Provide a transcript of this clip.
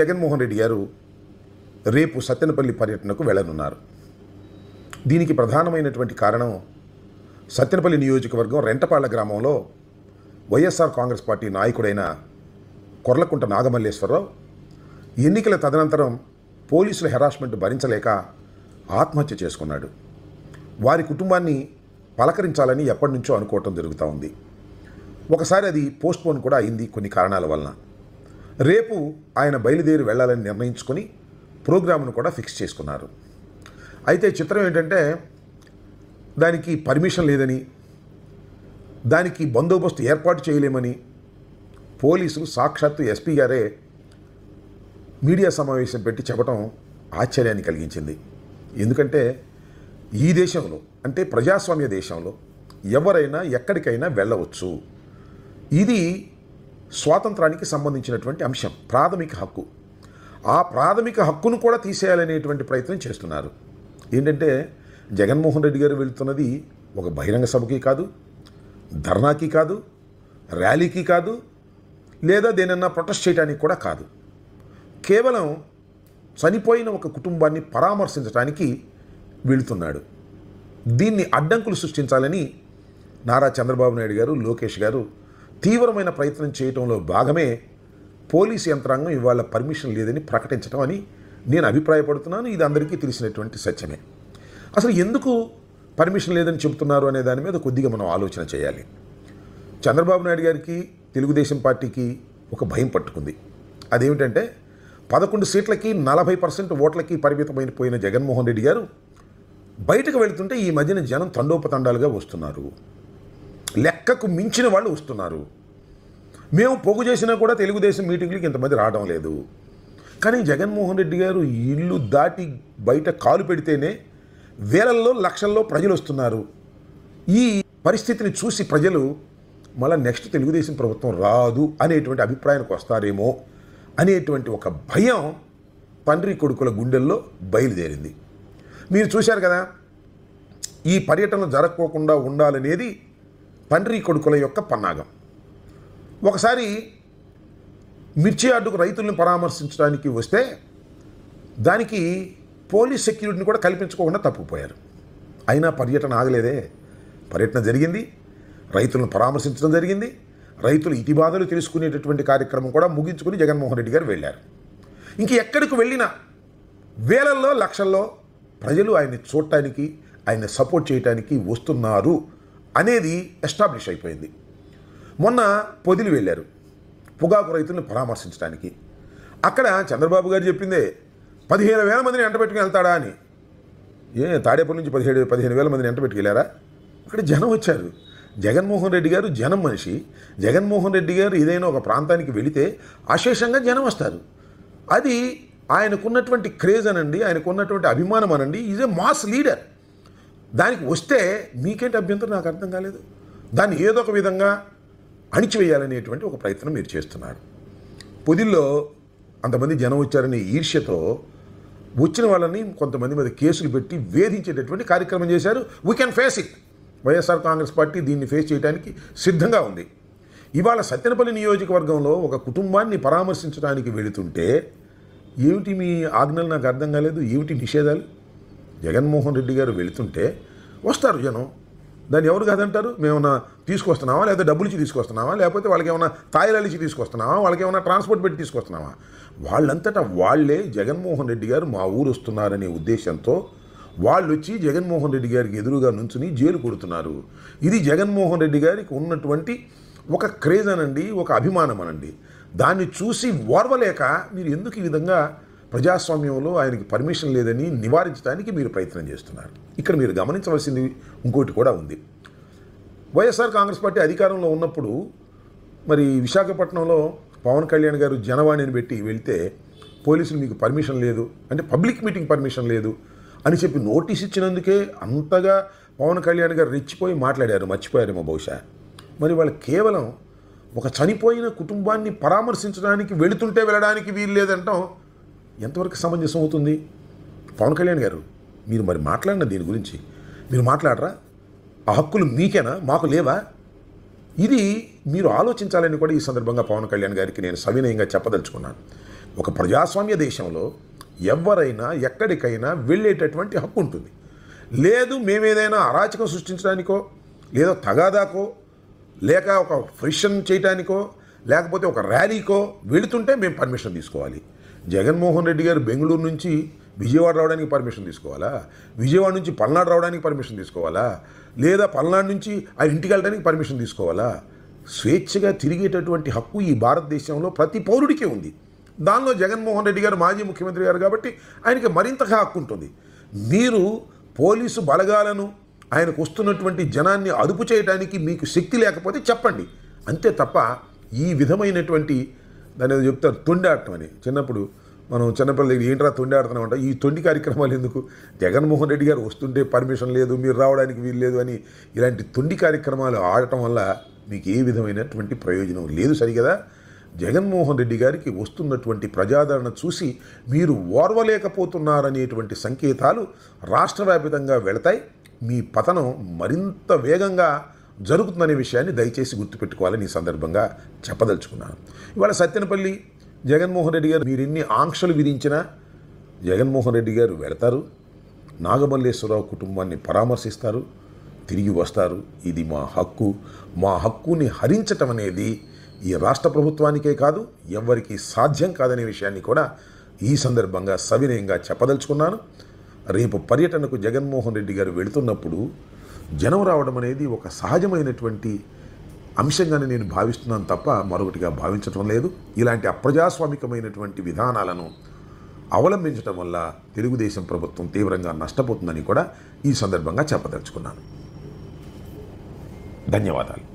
జగన్మోహన్ రెడ్డి గారు రేపు సత్తెనపల్లి పర్యటనకు వెళ్లనున్నారు. దీనికి ప్రధానమైనటువంటి కారణం సత్తెనపల్లి నియోజకవర్గం రెంటపాళ్ల గ్రామంలో వైఎస్ఆర్ కాంగ్రెస్ పార్టీ నాయకుడైన కొర్లకుంట నాగమల్లేశ్వరరావు ఎన్నికల తదనంతరం పోలీసుల హెరాస్మెంట్ భరించలేక ఆత్మహత్య చేసుకున్నాడు. వారి కుటుంబాన్ని పలకరించాలని ఎప్పటి నుంచో అనుకోవటం జరుగుతూ ఉంది. ఒకసారి అది పోస్ట్పోన్ కూడా అయింది కొన్ని కారణాల వలన. రేపు ఆయన బయలుదేరి వెళ్ళాలని నిర్ణయించుకొని ప్రోగ్రామ్ను కూడా ఫిక్స్ చేసుకున్నారు. అయితే చిత్రం ఏంటంటే దానికి పర్మిషన్ లేదని, దానికి బందోబస్తు ఏర్పాటు చేయలేమని పోలీసులు సాక్షాత్తు ఎస్పీ గారే మీడియా సమావేశం పెట్టి చెప్పడం ఆశ్చర్యాన్ని కలిగించింది. ఎందుకంటే ఈ దేశంలో, అంటే ప్రజాస్వామ్య దేశంలో ఎవరైనా ఎక్కడికైనా వెళ్ళవచ్చు. ఇది స్వాతంత్రానికి సంబంధించినటువంటి అంశం, ప్రాథమిక హక్కు. ఆ ప్రాథమిక హక్కును కూడా తీసేయాలనేటువంటి ప్రయత్నం చేస్తున్నారు. ఏంటంటే జగన్మోహన్ రెడ్డి గారు వెళుతున్నది ఒక బహిరంగ సభకి కాదు, ధర్నాకి కాదు, ర్యాలీకి కాదు, లేదా దేనన్నా ప్రొటెస్ట్ చేయడానికి కూడా కాదు. కేవలం చనిపోయిన ఒక కుటుంబాన్ని పరామర్శించడానికి వెళుతున్నాడు. దీన్ని అడ్డంకులు సృష్టించాలని నారా చంద్రబాబు నాయుడు గారు, లోకేష్ గారు తీవ్రమైన ప్రయత్నం చేయడంలో భాగమే పోలీసు యంత్రాంగం ఇవాళ పర్మిషన్ లేదని ప్రకటించడం అని నేను అభిప్రాయపడుతున్నాను. ఇది అందరికీ తెలిసినటువంటి సత్యమే. అసలు ఎందుకు పర్మిషన్ లేదని చెబుతున్నారు అనే దాని మీద కొద్దిగా మనం ఆలోచన చేయాలి. చంద్రబాబు నాయుడు గారికి, తెలుగుదేశం పార్టీకి ఒక భయం పట్టుకుంది. అదేమిటంటే 11 సీట్లకి 40% ఓట్లకి పరిమితమైపోయిన జగన్మోహన్ రెడ్డి గారు బయటకు వెళుతుంటే ఈ మధ్యన జనం తండోపతండాలుగా వస్తున్నారు. లెక్కకు మించిన వాళ్ళు వస్తున్నారు. మేము పోగు చేసినా కూడా తెలుగుదేశం మీటింగ్లకి ఇంతమంది రావడం లేదు. కానీ జగన్మోహన్ రెడ్డి గారు ఇల్లు దాటి బయట కాలు పెడితేనే వేలల్లో లక్షల్లో ప్రజలు వస్తున్నారు. ఈ పరిస్థితిని చూసి ప్రజలు మళ్ళీ నెక్స్ట్ తెలుగుదేశం ప్రభుత్వం రాదు అనేటువంటి అభిప్రాయానికి వస్తారేమో అనేటువంటి ఒక భయం తండ్రి కొడుకుల గుండెల్లో బయలుదేరింది. మీరు చూశారు కదా, ఈ పర్యటన జరగకోకుండా ఉండాలనేది తండ్రి కొడుకుల యొక్క పన్నాగం. ఒకసారి మిర్చి యార్డుకు రైతులను పరామర్శించడానికి వస్తే దానికి పోలీస్ సెక్యూరిటీని కూడా కల్పించుకోకుండా తప్పుపోయారు. అయినా పర్యటన ఆగలేదే. పర్యటన జరిగింది, రైతులను పరామర్శించడం జరిగింది, రైతులు ఇతిబాధలు తెలుసుకునేటటువంటి కార్యక్రమం కూడా ముగించుకుని జగన్మోహన్ రెడ్డి గారు వెళ్ళారు. ఇంక ఎక్కడికి వెళ్ళినా వేలల్లో లక్షల్లో ప్రజలు ఆయన్ని చూడటానికి, ఆయన్ని సపోర్ట్ చేయడానికి వస్తున్నారు అనేది ఎస్టాబ్లిష్ అయిపోయింది. మొన్న పొదిలి వెళ్ళారు పొగాకు రైతులను పరామర్శించడానికి. అక్కడ చంద్రబాబు గారు చెప్పిందే 15,000 మందిని ఎంటబెట్టుకుని వెళ్తాడా అని. తాడేపల్లి నుంచి 15,000 మందిని ఎంటబెట్టుకెళ్ళారా? అక్కడ జనం వచ్చారు. జగన్మోహన్ రెడ్డి గారు జనం మనిషి. జగన్మోహన్ రెడ్డి గారు ఏదైనా ఒక ప్రాంతానికి వెళితే అశేషంగా జనం వస్తారు. అది ఆయనకున్నటువంటి క్రేజ్ అనండి, ఆయనకున్నటువంటి అభిమానం అనండి. Is a mass leader. దానికి వస్తే మీకేంటి అభ్యంతరం నాకు అర్థం కాలేదు. దాన్ని ఏదో ఒక విధంగా అణిచివేయాలనేటువంటి ఒక ప్రయత్నం మీరు చేస్తున్నారు. పొదిల్లో అంతమంది జనం వచ్చారనే ఈర్ష్యతో వచ్చిన వాళ్ళని కొంతమంది మీద కేసులు పెట్టి వేధించేటటువంటి కార్యక్రమం చేశారు. We can face it. YSR Congress party దీన్ని ఫేస్ చేయడానికి సిద్ధంగా ఉంది. ఇవాళ సత్తెనపల్లి నియోజకవర్గంలో ఒక కుటుంబాన్ని పరామర్శించడానికి వెళుతుంటే ఏమిటి మీ ఆజ్ఞలు నాకు అర్థం కాలేదు. ఏమిటి నిషేధాలు? జగన్మోహన్ రెడ్డి గారు వెళుతుంటే వస్తారు జనం. దాన్ని ఎవరు కాదంటారు? మేమన్నా తీసుకొస్తున్నావా, లేకపోతే డబ్బులు ఇచ్చి తీసుకొస్తున్నావా, లేకపోతే వాళ్ళకి ఏమైనా తాయిలాలు ఇచ్చి తీసుకొస్తున్నావా, వాళ్ళకి ఏమైనా ట్రాన్స్పోర్ట్ పెట్టి తీసుకొస్తున్నావా? వాళ్ళంతటా వాళ్ళే జగన్మోహన్ రెడ్డి గారు మా ఊరు వస్తున్నారనే ఉద్దేశంతో వాళ్ళు వచ్చి జగన్మోహన్ రెడ్డి గారికి ఎదురుగా నుంచుని జైలు కొడుతున్నారు. ఇది జగన్మోహన్ రెడ్డి గారికి ఉన్నటువంటి ఒక క్రేజ్ అనండి, ఒక అభిమానం అనండి. దాన్ని చూసి ఓర్వలేక మీరు ఎందుకు ఈ విధంగా ప్రజాస్వామ్యంలో ఆయనకి పర్మిషన్ లేదని నివారించడానికి మీరు ప్రయత్నం చేస్తున్నారు. ఇక్కడ మీరు గమనించవలసింది ఇంకోటి కూడా ఉంది. వైఎస్ఆర్ కాంగ్రెస్ పార్టీ అధికారంలో ఉన్నప్పుడు మరి విశాఖపట్నంలో పవన్ కళ్యాణ్ గారు జనవాణిని పెట్టి వెళ్తే పోలీసులు మీకు పర్మిషన్ లేదు అంటే, పబ్లిక్ మీటింగ్ పర్మిషన్ లేదు అని చెప్పి నోటీస్ ఇచ్చినందుకే అంతగా పవన్ కళ్యాణ్ గారు రెచ్చిపోయి మాట్లాడారు. మర్చిపోయారేమో బహుశా. మరి వాళ్ళు కేవలం ఒక చనిపోయిన కుటుంబాన్ని పరామర్శించడానికి వెళుతుంటే వెళ్ళడానికి వీలు లేదంటాం ఎంతవరకు సమంజసం అవుతుంది? పవన్ కళ్యాణ్ గారు, మీరు మరి మాట్లాడిన దీని గురించి మీరు మాట్లాడరా? ఆ హక్కులు మీకేనా, మాకు లేవా? ఇది మీరు ఆలోచించాలని కూడా ఈ సందర్భంగా పవన్ కళ్యాణ్ గారికి నేను సవినయంగా చెప్పదలుచుకున్నాను. ఒక ప్రజాస్వామ్య దేశంలో ఎవరైనా ఎక్కడికైనా వెళ్ళేటటువంటి హక్కు ఉంటుంది. లేదు మేమేదైనా అరాచకం సృష్టించడానికో, లేదో తగాదాకో, లేక ఒక ఫ్రిక్షన్ చేయడానికో, లేకపోతే ఒక ర్యాలీకో వెళుతుంటే మేము పర్మిషన్ తీసుకోవాలి. జగన్మోహన్ రెడ్డి గారు బెంగళూరు నుంచి విజయవాడ రావడానికి పర్మిషన్ తీసుకోవాలా? విజయవాడ నుంచి పల్నాడు రావడానికి పర్మిషన్ తీసుకోవాలా? లేదా పల్నాడు నుంచి ఆ ఇంటికి వెళ్ళడానికి పర్మిషన్ తీసుకోవాలా? స్వేచ్ఛగా తిరిగేటటువంటి హక్కు ఈ భారతదేశంలో ప్రతి పౌరుడికే ఉంది. దానిలో జగన్మోహన్ రెడ్డి గారు మాజీ ముఖ్యమంత్రి గారు కాబట్టి ఆయనకి మరింతగా హక్కు ఉంటుంది. మీరు పోలీసు బలగాలను ఆయనకు వస్తున్నటువంటి జనాన్ని అదుపు చేయడానికి మీకు శక్తి లేకపోతే చెప్పండి, అంతే తప్ప ఈ విధమైనటువంటి దాని ఏదో చెప్తారు తొండాడటం అని. చిన్నప్పుడు మనం చిన్నపిల్లల దగ్గర ఏంట్రా తొండాడుతున్నామంట, ఈ తొండి కార్యక్రమాలు ఎందుకు? జగన్మోహన్ రెడ్డి గారు వస్తుంటే పర్మిషన్ లేదు, మీరు రావడానికి వీలు లేదు అని ఇలాంటి తొండి కార్యక్రమాలు ఆడటం వల్ల మీకు ఏ విధమైనటువంటి ప్రయోజనం లేదు. సరిగదా? జగన్మోహన్ రెడ్డి గారికి వస్తున్నటువంటి ప్రజాదరణ చూసి మీరు ఓర్వలేకపోతున్నారనేటువంటి సంకేతాలు రాష్ట్ర వ్యాప్తంగా వెళతాయి. మీ పతనం మరింత వేగంగా జరుగుతుందనే విషయాన్ని దయచేసి గుర్తుపెట్టుకోవాలని ఈ సందర్భంగా చెప్పదలుచుకున్నాను. ఇవాళ సత్తెనపల్లి జగన్మోహన్ రెడ్డి గారు మీరు ఎన్ని ఆంక్షలు విధించినా జగన్మోహన్ రెడ్డి గారు వెళతారు, నాగమల్లేశ్వరరావు కుటుంబాన్ని పరామర్శిస్తారు, తిరిగి వస్తారు. ఇది మా హక్కు. మా హక్కుని హరించటం అనేది ఈ రాష్ట్ర ప్రభుత్వానికే కాదు, ఎవ్వరికీ సాధ్యం కాదనే విషయాన్ని కూడా ఈ సందర్భంగా సవినయంగా చెప్పదలుచుకున్నాను. రేపు పర్యటనకు జగన్మోహన్ రెడ్డి గారు వెళుతున్నప్పుడు జనం రావడం అనేది ఒక సహజమైనటువంటి అంశంగానే నేను భావిస్తున్నాను తప్ప మరొకటిగా భావించటం లేదు. ఇలాంటి అప్రజాస్వామికమైనటువంటి విధానాలను అవలంబించడం వల్ల తెలుగుదేశం ప్రభుత్వం తీవ్రంగా నష్టపోతుందని కూడా ఈ సందర్భంగా చెప్పదలుచుకున్నాను. ధన్యవాదాలు.